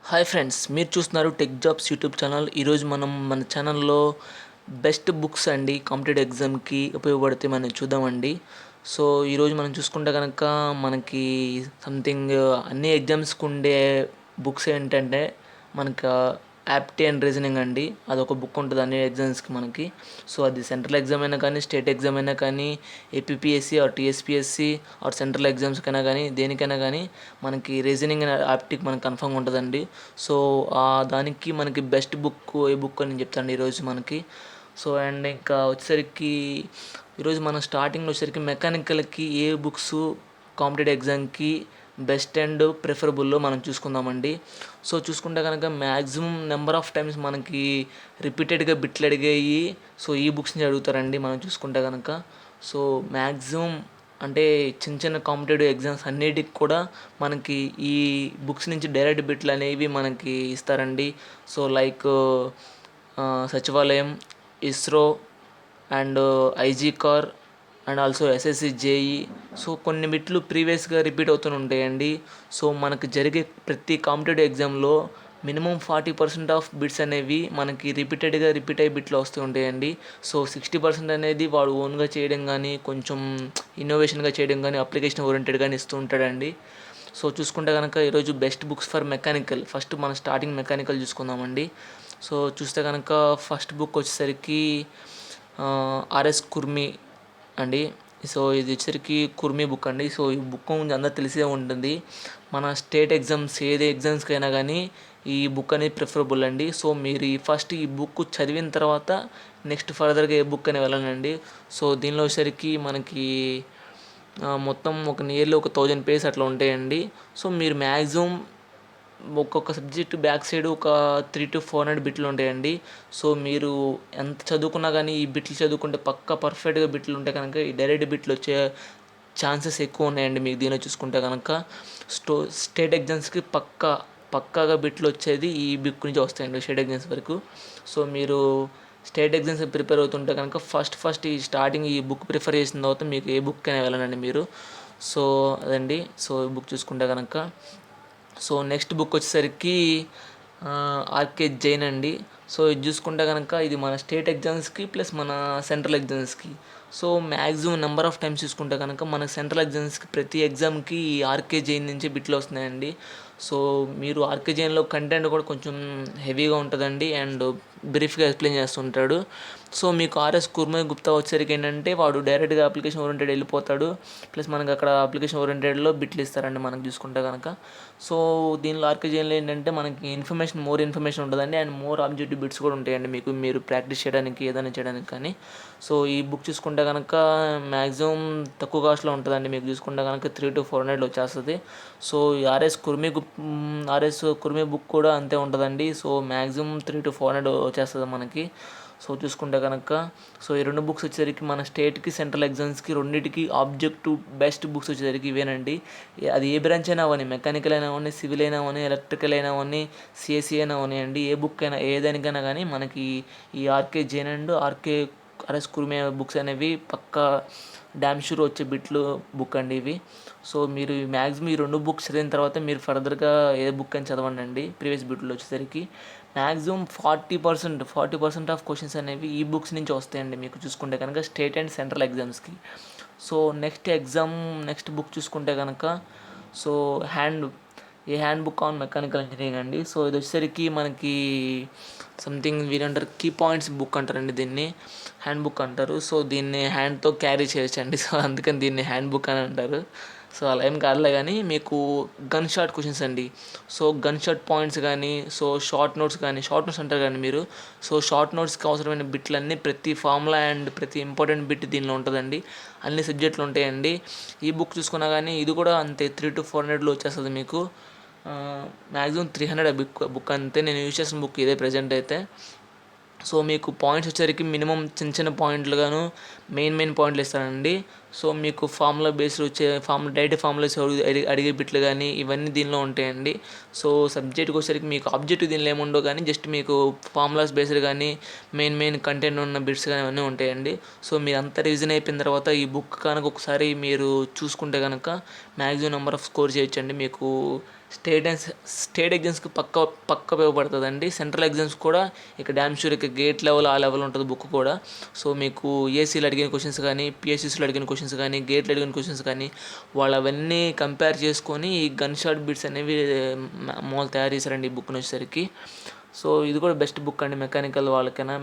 Hi friends, మీరు చూస్తున్నారు tech jobs YouTube channel. ఈరోజు మనం మన ఛానల్లో బెస్ట్ బుక్స్ అండి కాంపిటేటివ్ ఎగ్జామ్కి ఉపయోగపడితే మనం చూద్దామండి. సో ఈరోజు మనం చూసుకుంటే కనుక మనకి సంథింగ్ అన్ని ఎగ్జామ్స్కి ఉండే బుక్స్ ఏంటంటే మనకు యాప్టీ అండ్ రీజనింగ్ అండి. అదొక బుక్ ఉంటుంది అన్ని ఎగ్జామ్స్కి మనకి. సో అది సెంట్రల్ ఎగ్జామ్ అయినా కానీ, స్టేట్ ఎగ్జామ్ అయినా కానీ, APPSC or TSPSC or central ఎగ్జామ్స్కైనా కానీ, దేనికైనా కానీ మనకి రీజనింగ్ అండ్ యాప్టీకి మనకి కన్ఫర్మ్ ఉంటుందండి. సో దానికి మనకి బెస్ట్ బుక్ ఏ బుక్ అని చెప్తాను ఈరోజు మనకి. సో అండ్ ఇంకా వచ్చేసరికి ఈరోజు మనం స్టార్టింగ్లో వచ్చేసరికి మెకానికల్కి ఏ బుక్స్ కాంపిటేటివ్ ఎగ్జామ్కి బెస్ట్ అండ్ ప్రిఫరబుల్లో మనం చూసుకుందామండి. సో చూసుకుంటే కనుక మ్యాక్సిమం నెంబర్ ఆఫ్ టైమ్స్ మనకి రిపీటెడ్గా బిట్లు అడిగాయి. సో ఈ బుక్స్ని అడుగుతారండి మనం చూసుకుంటే కనుక. సో మ్యాక్సిమం అంటే చిన్న చిన్న కాంపిటేటివ్ ఎగ్జామ్స్ అన్నిటికి కూడా మనకి ఈ బుక్స్ నుంచి డైరెక్ట్ బిట్లు అనేవి మనకి ఇస్తారండి. సో లైక్ సచివాలయం, ISRO and IG car and also SSC JEE. So కొన్ని బిట్లు ప్రీవియస్గా రిపీట్ అవుతూనే ఉంటాయండి. సో మనకు జరిగే ప్రతి కాంపిటేటివ్ ఎగ్జామ్లో మినిమం 40% ఆఫ్ బిట్స్ అనేవి మనకి రిపీట్ అయ్యి బిట్లు వస్తూ ఉంటాయండి. సో 60% అనేది వాడు ఓన్గా చేయడం కానీ, కొంచెం ఇన్నోవేషన్గా చేయడం కానీ, అప్లికేషన్ ఓరియంటెడ్ కానీ ఇస్తూ ఉంటాడండి. సో చూసుకుంటే కనుక ఈరోజు best books for mechanical. First మన స్టార్టింగ్ మెకానికల్ చూసుకుందామండి. సో చూస్తే కనుక ఫస్ట్ బుక్ వచ్చేసరికి ఆర్ఎస్ కుర్మీ అండి. సో ఇది వచ్చేసరికి కుర్మీ బుక్ అండి. సో ఈ బుక్ అందరూ తెలిసే ఉంటుంది. మన స్టేట్ ఎగ్జామ్స్ ఏది ఎగ్జామ్స్కైనా కానీ ఈ బుక్ అనేది ప్రిఫరబుల్ అండి. సో మీరు ఫస్ట్ ఈ బుక్ చదివిన తర్వాత నెక్స్ట్ ఫర్దర్గా ఏ బుక్ అని వెళ్ళనండి. సో దీనిలో వచ్చేసరికి మనకి మొత్తం ఒక నియర్లీ ఒక 1000 పేజెస్ అట్లా ఉంటాయండి. సో మీరు మ్యాక్సిమం ఒక్కొక్క సబ్జెక్టు బ్యాక్ సైడ్ ఒక 300 to 400 బిట్లు ఉంటాయండి. సో మీరు ఎంత చదువుకున్నా కానీ ఈ బిట్లు చదువుకుంటే పక్కా పర్ఫెక్ట్గా బిట్లు ఉంటే కనుక ఈ డైరెక్ట్ బిట్లు వచ్చే ఛాన్సెస్ ఎక్కువ ఉన్నాయండి మీకు దీనిలో చూసుకుంటే కనుక. స్టేట్ ఎగ్జామ్స్కి పక్కాగా బిట్లు వచ్చేది ఈ బుక్ నుంచి వస్తాయండి స్టేట్ ఎగ్జామ్స్ వరకు. సో మీరు స్టేట్ ఎగ్జామ్స్ ప్రిపేర్ అవుతుంటే కనుక ఫస్ట్ ఈ స్టార్టింగ్ ఈ బుక్ ప్రిఫర్ చేసిన తర్వాత మీకు ఏ బుక్ అయినా వెళ్ళనండి మీరు. సో అదండి. సో ఈ బుక్ చూసుకుంటే కనుక సో నెక్స్ట్ బుక్ వచ్చేసరికి ఆర్కే జైన్ అండి. సో ఇది చూసుకుంటే కనుక ఇది మన స్టేట్ ఎగ్జామ్స్కి ప్లస్ మన సెంట్రల్ ఎగ్జామ్స్కి. So maximum number of times చూసుకుంటే కనుక మన సెంట్రల్ ఎగ్జామ్స్కి ప్రతి ఎగ్జామ్కి ఆర్కే జైన్ నుంచి బిట్లు వస్తున్నాయండి. సో మీరు ఆర్కే జైన్లో కంటెంట్ కూడా కొంచెం హెవీగా ఉంటుందండి అండ్ బ్రీఫ్గా ఎక్స్ప్లెయిన్ చేస్తుంటాడు. సో మీకు ఆర్ఎస్ కుర్మీ గుప్తా వచ్చేసరికి ఏంటంటే వాడు డైరెక్ట్గా అప్లికేషన్ ఓరియంటెడ్ వెళ్ళిపోతాడు. ప్లస్ మనకు అక్కడ అప్లికేషన్ ఓరియంటెడ్లో బిట్లు ఇస్తారండి మనకు చూసుకుంటే కనుక. సో దీనిలో ఆర్కే జైన్లో ఏంటంటే మనకి మోర్ ఇన్ఫర్మేషన్ ఉంటుందండి అండ్ మోర్ ఆబ్జెక్టివ్ బిట్స్ కూడా ఉంటాయండి మీరు ప్రాక్టీస్ చేయడానికి ఏదైనా చేయడానికి కానీ. సో ఈ బుక్ చూసుకుంటే కనుక మ్యాక్సిమం తక్కువ కాస్ట్లో ఉంటుందండి మీకు చూసుకుంటే కనుక 300 to 400 వచ్చేస్తుంది. సో ఈ ఆర్ఎస్ కుర్మీ బుక్ కూడా అంతే ఉంటుందండి. సో మ్యాక్సిమం 300 to 400 వచ్చేస్తుంది మనకి. సో చూసుకుంటే కనుక సో ఈ రెండు బుక్స్ వచ్చేసరికి మన స్టేట్కి సెంట్రల్ ఎగ్జామ్స్కి రెండింటికి ఆబ్జెక్టివ్ బెస్ట్ బుక్స్ వచ్చేసరికి ఇవేనండి. అది ఏ బ్రాంచ్ అయినా అవని, మెకానికల్ అయినా అవని, సివిల్ అయినా అవని, ఎలక్ట్రికల్ అయినా అవని, సిఎస్సి అయినా అవని అండి. ఏ బుక్ అయినా ఏదానికైనా కానీ మనకి ఈ RK Jain and RS Kurmi books అనేవి పక్కా డ్యామ్ షూర్ వచ్చే బిట్లు బుక్ అండి ఇవి. సో మీరు మ్యాక్సిమం ఈ రెండు బుక్స్ చదివిన తర్వాత మీరు ఫర్దర్గా ఏ బుక్ అని చదవండి అండి. ప్రీవియస్ బిట్లో వచ్చేసరికి మ్యాక్సిమం 40% ఆఫ్ క్వశ్చన్స్ అనేవి ఈ బుక్స్ నుంచి వస్తాయండి మీకు చూసుకుంటే కనుక స్టేట్ అండ్ సెంట్రల్ ఎగ్జామ్స్కి. సో నెక్స్ట్ బుక్ చూసుకుంటే కనుక so hand book on mechanical engineering అండి. సో ఇది వచ్చేసరికి మనకి సంథింగ్ వీరంటారు కీ పాయింట్స్ బుక్ అంటారండి, దీన్ని హ్యాండ్ బుక్ అంటారు. సో దీన్ని హ్యాండ్తో క్యారీ చేయొచ్చండి. సో అందుకని దీన్ని హ్యాండ్ బుక్ అని అంటారు. సో అలా ఏం కాదులే కానీ మీకు గన్ షాట్ క్వశ్చన్స్ అండి. సో గన్ షాట్ పాయింట్స్ కానీ, సో షార్ట్ నోట్స్ అంటారు కానీ మీరు. సో షార్ట్ నోట్స్కి అవసరమైన బిట్లన్నీ ప్రతి ఫార్ములా అండ్ ప్రతి ఇంపార్టెంట్ బిట్ దీనిలో ఉంటుందండి. అన్ని సబ్జెక్టులు ఉంటాయండి. ఈ బుక్ చూసుకున్నా కానీ ఇది కూడా అంతే 300 to 400 వచ్చేస్తుంది మీకు. మ్యాక్సిమం 300 బుక్ అంతే. నేను యూజ్ చేసిన బుక్ ఇదే ప్రజెంట్ అయితే. సో మీకు పాయింట్స్ వచ్చేసరికి మినిమం చిన్న పాయింట్లుగాను మెయిన్ పాయింట్లు ఇస్తానండి. సో మీకు ఫార్ములా బేస్డ్ వచ్చే డైరెక్ట్ ఫార్ములాస్ అడిగే బిట్లు కానీ ఇవన్నీ దీనిలో ఉంటాయండి. సో సబ్జెక్ట్కి వచ్చేసరికి మీకు ఆబ్జెక్టివ్ దీనిలో ఏముండవు కానీ జస్ట్ మీకు ఫార్ములాస్ బేస్డ్ కానీ మెయిన్ కంటెంట్ ఉన్న బిట్స్ కానీ అవన్నీ ఉంటాయండి. సో మీరు అంతా రివిజన్ అయిపోయిన తర్వాత ఈ బుక్ కనుక ఒకసారి మీరు చూసుకుంటే కనుక మ్యాక్సిమం నెంబర్ ఆఫ్ స్కోర్ చేయొచ్చండి. మీకు స్టేట్ ఎగ్జామ్స్కి పక్క ఉపయోగపడుతుందండి. సెంట్రల్ ఎగ్జామ్స్ కూడా ఇక డ్యామ్ షూర్ ఇక గేట్ లెవెల్ ఆ లెవెల్ ఉంటుంది బుక్ కూడా. సో మీకు ఏసీలో అడిగిన క్వశ్చన్స్ కానీ పిఎస్సిస్లో అడిగిన క్వశ్చన్స్ కానీ గేట్లో అడిగిన క్వశ్చన్స్ కానీ వాళ్ళు అవన్నీ కంపేర్ చేసుకొని ఈ గన్ షాట్ బిట్స్ అనేవి మామూలు తయారు చేశారండి ఈ బుక్ని వచ్చేసరికి. సో ఇది కూడా బెస్ట్ బుక్ అండి మెకానికల్ వాళ్ళకైనా.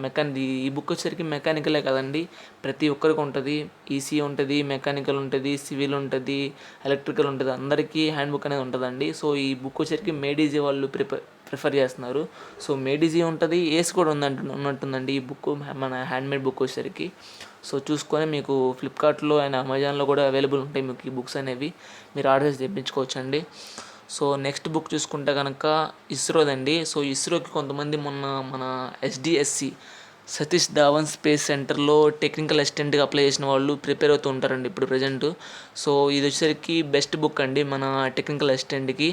ఈ బుక్ వచ్చేసరికి మెకానికలే కదండి, ప్రతి ఒక్కరికి ఉంటుంది. ఈసీ ఉంటుంది, మెకానికల్ ఉంటుంది, సివిల్ ఉంటుంది, ఎలక్ట్రికల్ ఉంటుంది, అందరికీ హ్యాండ్ బుక్ అనేది ఉంటుందండి. సో ఈ బుక్ వచ్చేసరికి మేడీజీ వాళ్ళు ప్రిఫర్ చేస్తున్నారు. సో మేడీజీ ఉంటుంది, ఏస్ కూడా ఉన్నట్టుందండి ఈ బుక్, మన హ్యాండ్మేడ్ బుక్ వచ్చేసరికి. సో చూసుకొని మీకు ఫ్లిప్కార్ట్లో అండ్ అమెజాన్లో కూడా అవైలబుల్ ఉంటాయి మీకు ఈ బుక్స్ అనేవి, మీరు ఆర్డర్ చేసి తెప్పించుకోవచ్చండి. సో నెక్స్ట్ బుక్ చూసుకుంటే కనుక ఇస్రోదండి. సో ఇస్రోకి కొంతమంది మన ఎస్డిఎస్సి సతీష్ ధావన్ స్పేస్ సెంటర్లో టెక్నికల్ అసిస్టెంట్గా అప్లై చేసిన వాళ్ళు ప్రిపేర్ అవుతూ ఉంటారండి ఇప్పుడు ప్రజెంట్. సో ఇది వచ్చేసరికి బెస్ట్ బుక్ అండి మన టెక్నికల్ అసిస్టెంట్కి.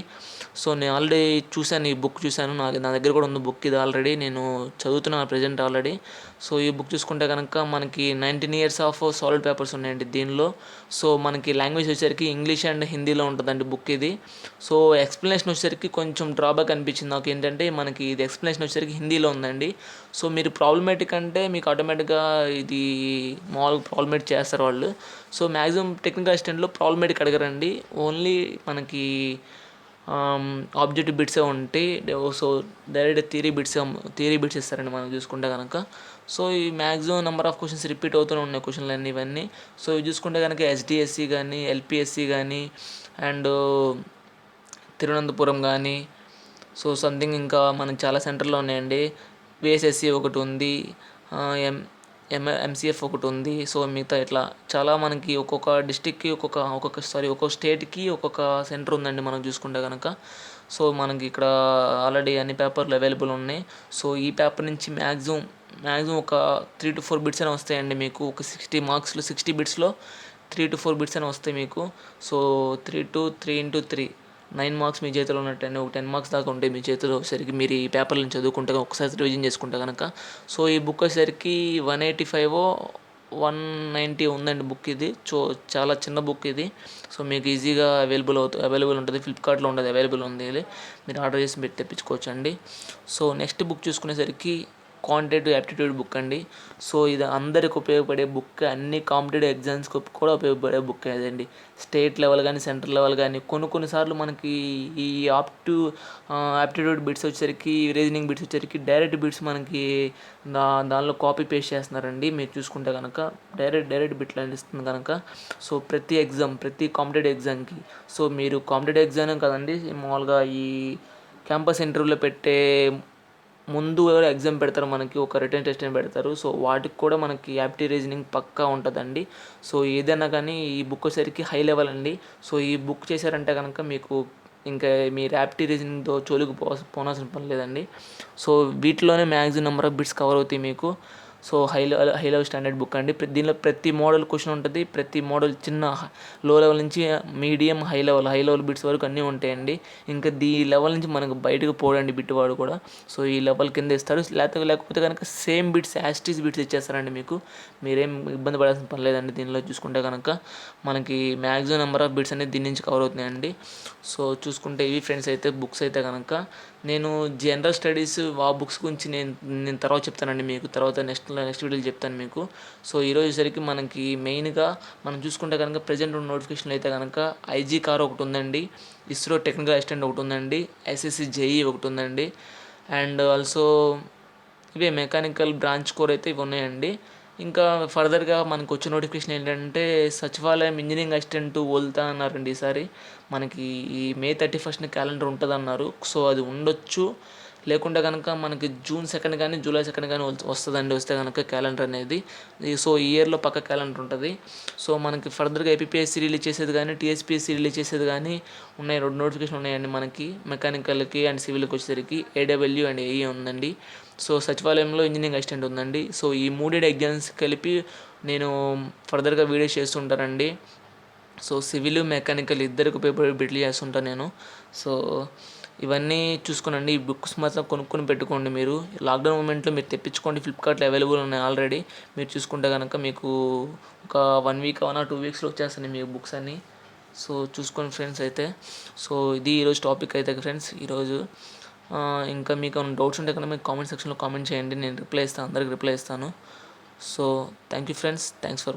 సో నేను ఆల్రెడీ చూశాను, ఈ బుక్ చూశాను, నా దగ్గర కూడా ఉంది బుక్, ఇది ఆల్రెడీ నేను చదువుతున్నాను ప్రజెంట్ ఆల్రెడీ. సో ఈ బుక్ చూసుకుంటే కనుక మనకి 19 years ఆఫ్ సాలిడ్ పేపర్స్ ఉన్నాయండి దీనిలో. సో మనకి లాంగ్వేజ్ వచ్చేసరికి ఇంగ్లీష్ అండ్ హిందీలో ఉంటుందండి బుక్ ఇది. సో ఎక్స్ప్లెనేషన్ వచ్చేసరికి కొంచెం డ్రాబ్యాక్ అనిపించింది నాకు, ఏంటంటే మనకి ఇది ఎక్స్ప్లెనేషన్ వచ్చేసరికి హిందీలో ఉందండి. సో మీరు ప్రాబ్లమేటిక్ అంటే మీకు ఆటోమేటిక్గా ఇది మామూలుగా ప్రాబ్లమేటిక్ చేస్తారు వాళ్ళు. సో మ్యాక్సిమం టెక్నికల్ అసిస్టెంట్లో ప్రాబ్లమేటిక్ అడగరండి, ఓన్లీ మనకి ఆబ్జెక్టివ్ బిట్సే ఉంటాయి. సో డైరెక్ట్ థియరీ బిట్స్ ఇస్తారండి మనం చూసుకుంటే కనుక. సో ఈ maximum number of questions repeat అవుతూనే ఉన్నాయి క్వశ్చన్లు అన్నీ ఇవన్నీ. సో ఇవి చూసుకుంటే కనుక ఎస్డిఎస్సి కానీ ఎల్పిఎస్సి కానీ అండ్ తిరువనంతపురం కానీ సో సంథింగ్ ఇంకా మనకి చాలా సెంటర్లో ఉన్నాయండి. విఎస్ఎస్సి ఒకటి ఉంది, ఎంసీఎఫ్ ఒకటి ఉంది. సో మిగతా ఇట్లా చాలా మనకి ఒక్కొక్క డిస్టిక్కి ఒక్కొక్క స్టేట్కి ఒక్కొక్క సెంటర్ ఉందండి మనం చూసుకుంటే కనుక. సో మనకి ఇక్కడ ఆల్రెడీ అన్ని పేపర్లు అవైలబుల్ ఉన్నాయి. సో ఈ పేపర్ నుంచి మ్యాక్సిమం ఒక 3 to 4 బిట్స్ అయినా వస్తాయండి మీకు. ఒక 60 మార్క్స్లో 60 బిట్స్లో 3 to 4 బిట్స్ అయినా వస్తాయి మీకు. సో 3 into 3 9 మార్క్స్ మీ చేతిలో ఉన్నట్టండి. ఒక 10 మార్క్స్ దాకా ఉంటాయి మీ చేతిలో వచ్చేసరికి మీరు ఈ పేపర్లను చదువుకుంటే ఒకసారి రివిజన్ చేసుకుంటే కనుక. సో ఈ బుక్ వచ్చేసరికి 185 190 ఉందండి బుక్ ఇది. చాలా చిన్న బుక్ ఇది. సో మీకు ఈజీగా అవైలబుల్ ఉంటుంది, ఫ్లిప్కార్ట్లో ఉంటుంది, అవైలబుల్ ఉంది, మీరు ఆర్డర్ చేసి తెప్పించుకోవచ్చు అండి. సో నెక్స్ట్ బుక్ చూసుకునేసరికి క్వాంటిటేటివ్ యాప్టిట్యూడ్ బుక్ అండి. సో ఇది అందరికి ఉపయోగపడే బుక్, అన్ని కాంపిటేటివ్ ఎగ్జామ్స్కి కూడా ఉపయోగపడే బుక్ అదండి. స్టేట్ లెవెల్ కానీ సెంట్రల్ లెవెల్ కానీ కొన్నిసార్లు మనకి ఈ యాప్టిట్యూడ్ బిట్స్ వచ్చేసరికి రీజనింగ్ బిట్స్ వచ్చేసరికి డైరెక్ట్ బిట్స్ మనకి దానిలో కాపీ పేస్ట్ చేస్తున్నారండి. మీరు చూసుకుంటే కనుక డైరెక్ట్ బిట్లు అందిస్తుంది కనుక. సో ప్రతి కాంపిటేటివ్ ఎగ్జామ్కి, సో మీరు కాంపిటేటివ్ ఎగ్జామ్ కదండి, మామూలుగా ఈ క్యాంపస్ ఇంటర్వ్యూలో పెట్టే ముందు ఎగ్జామ్ పెడతారు, మనకి ఒక రిటర్న్ టెస్ట్ అని పెడతారు. సో వాటికి కూడా మనకి యాప్టిట్యూడ్ రీజనింగ్ పక్కా ఉంటుందండి. సో ఏదైనా కానీ ఈ బుక్ వచ్చేసరికి హై లెవెల్ అండి. సో ఈ బుక్ చేశారంటే కనుక మీకు ఇంకా మీరు యాప్టిట్యూడ్ రీజనింగ్తో చోలుకు పోనాల్సిన పని లేదండి. సో వీటిలోనే maximum number of bits cover అవుతాయి మీకు. So high level standard book అండి. దీనిలో ప్రతి మోడల్ క్వశ్చన్ ఉంటుంది, ప్రతి మోడల్ చిన్న లో లెవెల్ నుంచి మీడియం హై లెవెల్ బిట్స్ వరకు అన్నీ ఉంటాయండి. ఇంకా ఈ లెవెల్ నుంచి మనకు బయటకు పోడండి బిట్టువాడు కూడా. సో ఈ లెవెల్ కింద ఇస్తారు, లేకపోతే కనుక సేమ్ బిట్స్ యాస్టీస్ బిట్స్ ఇచ్చేస్తారండి మీకు. మీరేం ఇబ్బంది పడాల్సిన పని లేదండి. దీనిలో చూసుకుంటే కనుక మనకి మ్యాక్సిమం నెంబర్ ఆఫ్ బిట్స్ అనేది దీని నుంచి కవర్ అవుతున్నాయండి. సో చూసుకుంటే ఇవి ఫ్రెండ్స్ అయితే బుక్స్ అయితే కనుక. నేను జనరల్ స్టడీస్ బుక్స్ గురించి నేను తర్వాత చెప్తానండి మీకు, తర్వాత నెక్స్ట్ వీడియోలో చెప్తాను మీకు. సో ఈరోజు సరికి మనకి మెయిన్గా మనం చూసుకుంటే కనుక ప్రజెంట్ ఉన్న నోటిఫికేషన్లు అయితే కనుక ఐజీ కార్ ఒకటి ఉందండి, ఇస్రో టెక్నికల్ అసిస్టెంట్ ఒకటి ఉందండి, ఎస్ఎస్సి జేఈ ఒకటి ఉందండి, అండ్ ఆల్సో ఇవే మెకానికల్ బ్రాంచ్ కోర్ అయితే ఇవి ఉన్నాయండి. ఇంకా ఫర్దర్గా మనకు వచ్చే నోటిఫికేషన్ ఏంటంటే సచివాలయం ఇంజనీరింగ్ అసిస్టెంట్ వదులుతా అన్నారండి ఈసారి. మనకి ఈ May 31st క్యాలెండర్ ఉంటుంది అన్నారు. సో అది ఉండొచ్చు, లేకుంటే కనుక మనకి June 2 కానీ July 2 కానీ వస్తుందండి. వస్తే కనుక క్యాలెండర్ అనేది. సో ఈ ఇయర్లో పక్క క్యాలెండర్ ఉంటుంది. సో మనకి ఫర్దర్గా ఏపీఎస్సీ రిలీజ్ చేసేది కానీ టీఎస్పీఎస్సీ రిలీజ్ చేసేది కానీ ఉన్నాయి, 2 నోటిఫికేషన్ ఉన్నాయండి మనకి. మెకానికల్కి అండ్ సివిల్కి వచ్చేసరికి ఏడబ్ల్యూ అండ్ ఏఈ ఉందండి. సో సచివాలయంలో ఇంజనీరింగ్ అసిస్టెంట్ ఉందండి. సో ఈ 3 ఎగ్జామ్స్ కలిపి నేను ఫర్దర్గా వీడియోస్ చేస్తుంటానండి. సో సివిల్ మెకానికల్ ఇద్దరికి ఉపయోగపడే బిట్లు చేస్తుంటాను నేను. సో ఇవన్నీ చూసుకోనండి. ఈ బుక్స్ మాత్రం కొనుక్కొని పెట్టుకోండి. మీరు లాక్డౌన్ మూమెంట్లో మీరు తెప్పించుకోండి. ఫ్లిప్కార్ట్లో అవైలబుల్ ఉన్నాయి ఆల్రెడీ. మీరు చూసుకుంటే కనుక మీకు ఒక 1 వీక్ అవునా 2 వీక్స్లో వచ్చేస్తాయి మీకు బుక్స్ అన్నీ. సో చూసుకోండి ఫ్రెండ్స్ అయితే. సో ఇది ఈరోజు టాపిక్ అయితే ఫ్రెండ్స్ ఈరోజు. ఇంకా మీకు ఏమైనా డౌట్స్ ఉంటే కనుక మీకు కామెంట్ సెక్షన్లో కామెంట్ చేయండి. నేను రిప్లై ఇస్తాను, అందరికి రిప్లై ఇస్తాను. So thank you friends, thanks for watching.